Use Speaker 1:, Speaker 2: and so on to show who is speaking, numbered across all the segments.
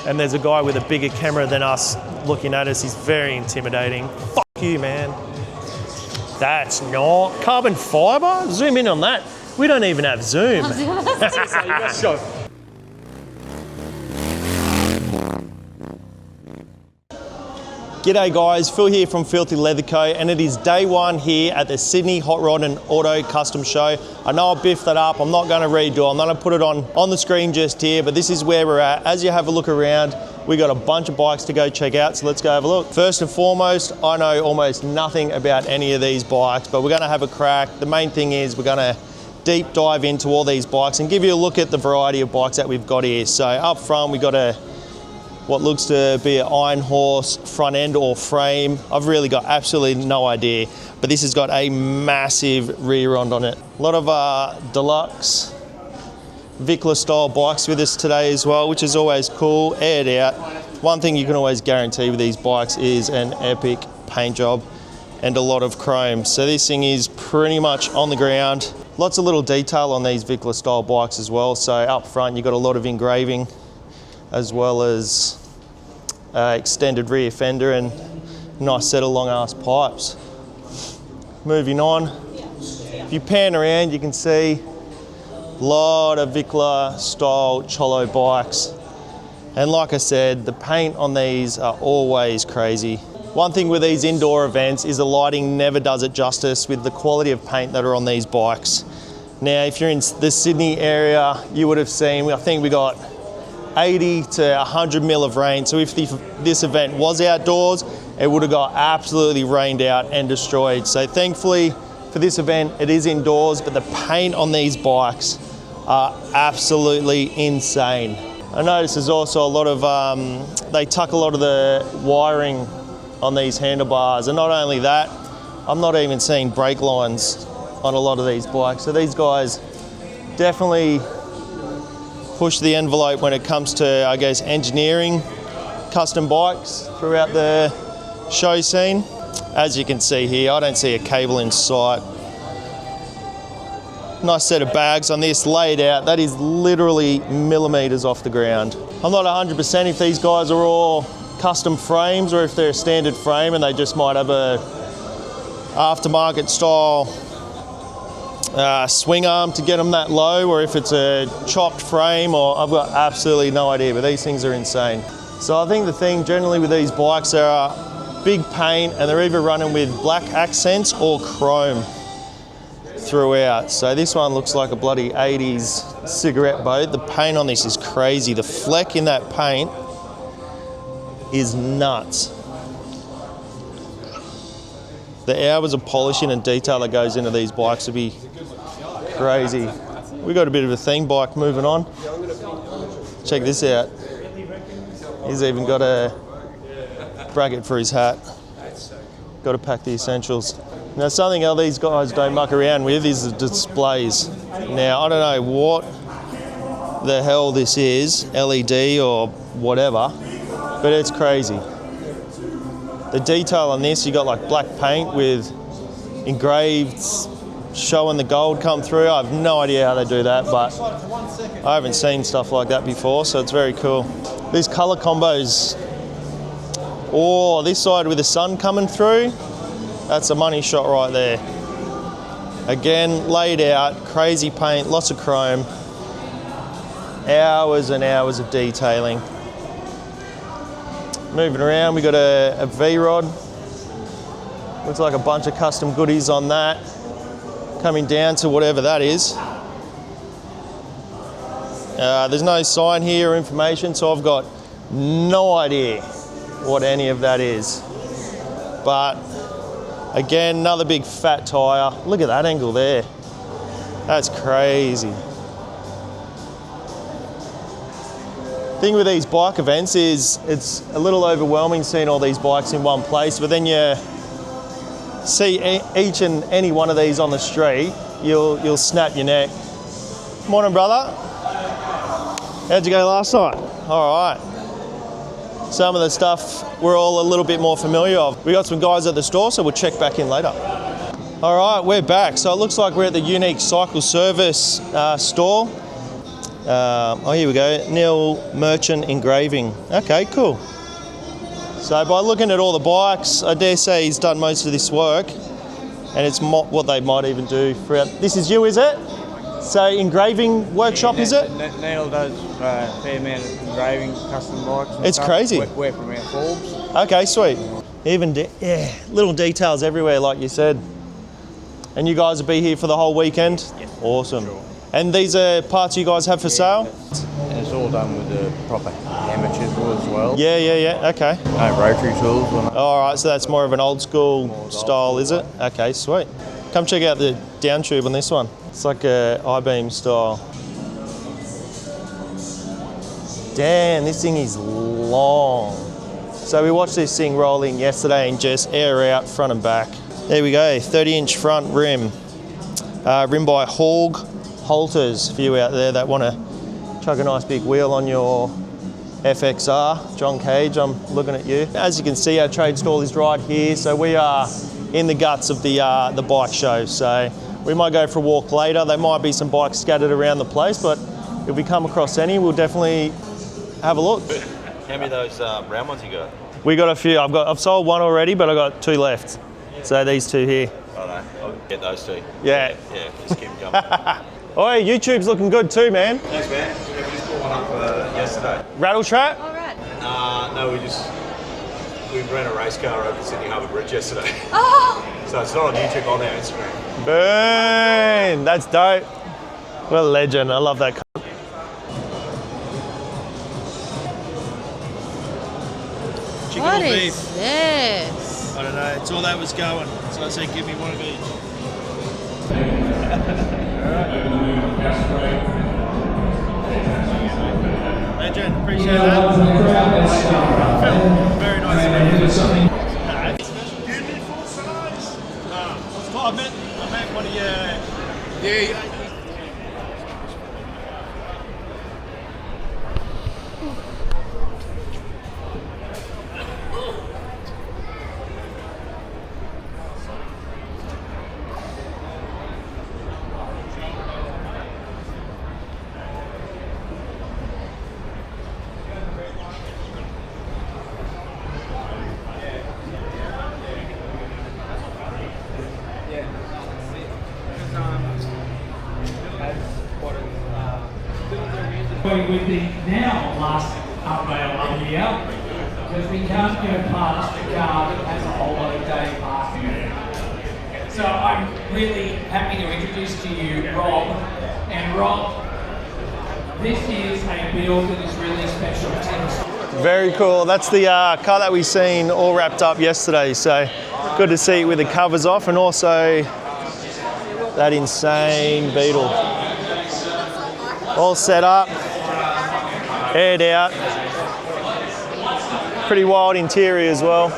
Speaker 1: and there's a guy with a bigger camera than us looking at us. He's very intimidating. Fuck you, man. That's not carbon fibre. Zoom in on that. We don't even have Zoom. G'day guys, Phil here from Filthy Leather Co, and it is day one here at the Sydney Hot Rod and Auto Custom Show. I know I biffed that up, I'm not going to redo it, I'm not going to put it on the screen just here, but this is where we're at. As you have a look around, we got a bunch of bikes to go check out, so let's go have a look. First and foremost, I know almost nothing about any of these bikes, but we're going to have a crack. The main thing is we're going to deep dive into all these bikes and give you a look at the variety of bikes that we've got here. So up front, we got what looks to be an Iron Horse front end or frame. I've really got absolutely no idea, but this has got a massive rear end on it. A lot of deluxe Vikla style bikes with us today as well, which is always cool, aired out. One thing you can always guarantee with these bikes is an epic paint job and a lot of chrome. So this thing is pretty much on the ground. Lots of little detail on these Vikla style bikes as well. So up front, you've got a lot of engraving, as well as extended rear fender and nice set of long ass pipes. Moving on, if you pan around, you can see a lot of Vikla style Cholo bikes. And like I said, the paint on these are always crazy. One thing with these indoor events is the lighting never does it justice with the quality of paint that are on these bikes. Now, if you're in the Sydney area, you would have seen, I think we got 80 to 100 mil of rain. So if this event was outdoors, it would have got absolutely rained out and destroyed. So thankfully for this event, it is indoors, but the paint on these bikes are absolutely insane. I noticed there's also a lot of, they tuck a lot of the wiring on these handlebars. And not only that, I'm not even seeing brake lines on a lot of these bikes. So these guys definitely push the envelope when it comes to, I guess, engineering custom bikes throughout the show scene. As you can see here, I don't see a cable in sight. Nice set of bags on this laid out. That is literally millimeters off the ground. I'm not 100% if these guys are all custom frames or if they're a standard frame and they just might have a aftermarket style swing arm to get them that low, or if it's a chopped frame, or I've got absolutely no idea, but these things are insane. So I think the thing generally with these bikes are big paint, and they're either running with black accents or chrome throughout. So this one looks like a bloody 80s cigarette boat. The paint on this is crazy. The fleck in that paint is nuts. The hours of polishing and detail that goes into these bikes would be crazy. We got a bit of a thing bike moving on. Check this out. He's even got a bracket for his hat. Got to pack the essentials. Now something else these guys don't muck around with is the displays. Now I don't know what the hell this is, LED or whatever, but it's crazy. The detail on this, you got like black paint with engraved showing the gold come through. I have no idea how they do that, but I haven't seen stuff like that before, so it's very cool. These color combos, oh, this side with the sun coming through, that's a money shot right there. Again, laid out, crazy paint, lots of chrome, hours and hours of detailing. Moving around, we got a V-rod. Looks like a bunch of custom goodies on that. Coming down to whatever that is. There's no sign here or information, so I've got no idea what any of that is. But again, another big fat tyre. Look at that angle there. That's crazy. Thing with these bike events is it's a little overwhelming seeing all these bikes in one place, but then you see each and any one of these on the street, you'll snap your neck. Morning, brother. How'd you go last night? All right. Some of the stuff we're all a little bit more familiar of. We got some guys at the store, so we'll check back in later. All right, we're back. So it looks like we're at the Unique Cycle Service store. Oh, here we go. Neil Merchant Engraving. Okay, cool. So by looking at all the bikes, I dare say he's done most of this work, and it's what they might even do throughout. This is you, is it? So Engraving Workshop, is it?
Speaker 2: Neil does fair amount of engraving, custom bikes.
Speaker 1: It's stuff. Crazy.
Speaker 2: Work from our Forbes.
Speaker 1: Okay, sweet. Even little details everywhere, like you said. And you guys will be here for the whole weekend?
Speaker 2: Yes.
Speaker 1: Awesome.
Speaker 2: Sure.
Speaker 1: And these are parts you guys have for sale?
Speaker 2: And it's all done with the proper hammer chisel as well.
Speaker 1: Yeah, okay.
Speaker 2: No rotary tools.
Speaker 1: All right, so that's more of an old school style, is it? Okay, sweet. Come check out the down tube on this one. It's like a I-beam style. Damn, this thing is long. So we watched this thing rolling yesterday and just air out front and back. There we go, 30-inch front rim. Rim by Hog Halters, for you out there that want to chuck a nice big wheel on your FXR. John Cage, I'm looking at you. As you can see, our trade stall is right here, so we are in the guts of the bike show. So we might go for a walk later. There might be some bikes scattered around the place, but if we come across any, we'll definitely have a look.
Speaker 3: How many of those brown ones you got?
Speaker 1: We got a few. I've sold one already, but I got 2 left. So these 2 here.
Speaker 3: Oh no, I'll get those 2.
Speaker 1: Yeah.
Speaker 3: Yeah, just keep them coming.
Speaker 1: Oh, hey, YouTube's looking good too, man.
Speaker 3: Thanks, man. Yeah, we just put one up yesterday.
Speaker 1: Rattle trap?
Speaker 4: All right.
Speaker 3: No, we ran a race car over Sydney Harbour Bridge yesterday.
Speaker 4: Oh!
Speaker 3: So it's not on YouTube, on our Instagram.
Speaker 1: Boom! That's dope. What a legend. I love that car. Chicken
Speaker 4: What
Speaker 1: or
Speaker 4: is
Speaker 1: beef?
Speaker 4: this?
Speaker 1: I don't know. It's all that was going. So I said, give me one of each. Legend, appreciate that. Very nice. Beautiful size. I met one of your. Yeah.
Speaker 5: With the now last unveil of the year, because we can't go past the car that has a whole lot of day parking. So I'm really happy to introduce to you Rob. And Rob, this is a build that is really special to us.
Speaker 1: Very cool. That's the car that we seen all wrapped up yesterday. So good to see it with the covers off, and also that insane Beetle. All set up, aired out. Pretty wild interior as well.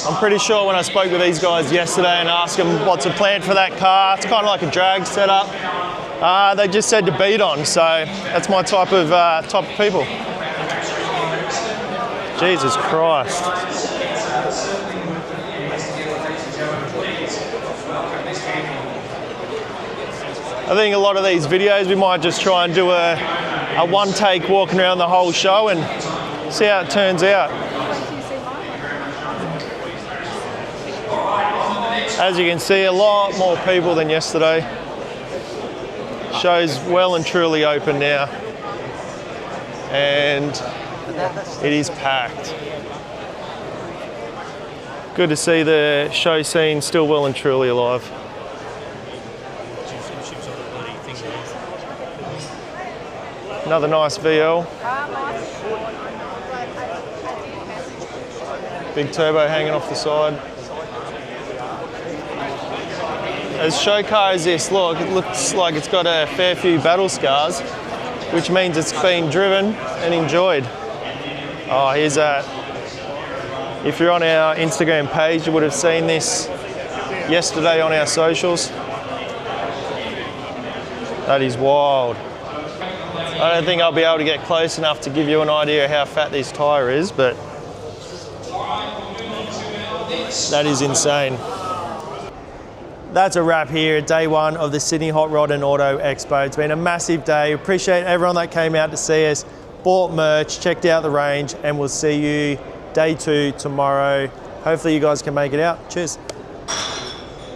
Speaker 1: I'm pretty sure when I spoke with these guys yesterday and asked them what's the plan for that car, it's kind of like a drag setup. They just said to beat on, so that's my type of people. Jesus Christ. I think a lot of these videos we might just try and do a one take walking around the whole show and see how it turns out. As you can see, a lot more people than yesterday. Show's well and truly open now, and it is packed. Good to see the show scene still well and truly alive. Another nice VL. Big turbo hanging off the side. As show car as this, look, it looks like it's got a fair few battle scars, which means it's been driven and enjoyed. Oh, here's that. If you're on our Instagram page, you would have seen this yesterday on our socials. That is wild. I don't think I'll be able to get close enough to give you an idea of how fat this tyre is, but that is insane. that's a wrap here at day one of the Sydney Hot Rod and Auto Expo. It's been a massive day. Appreciate everyone that came out to see us, bought merch, checked out the range, and we'll see you day 2 tomorrow. Hopefully you guys can make it out. Cheers.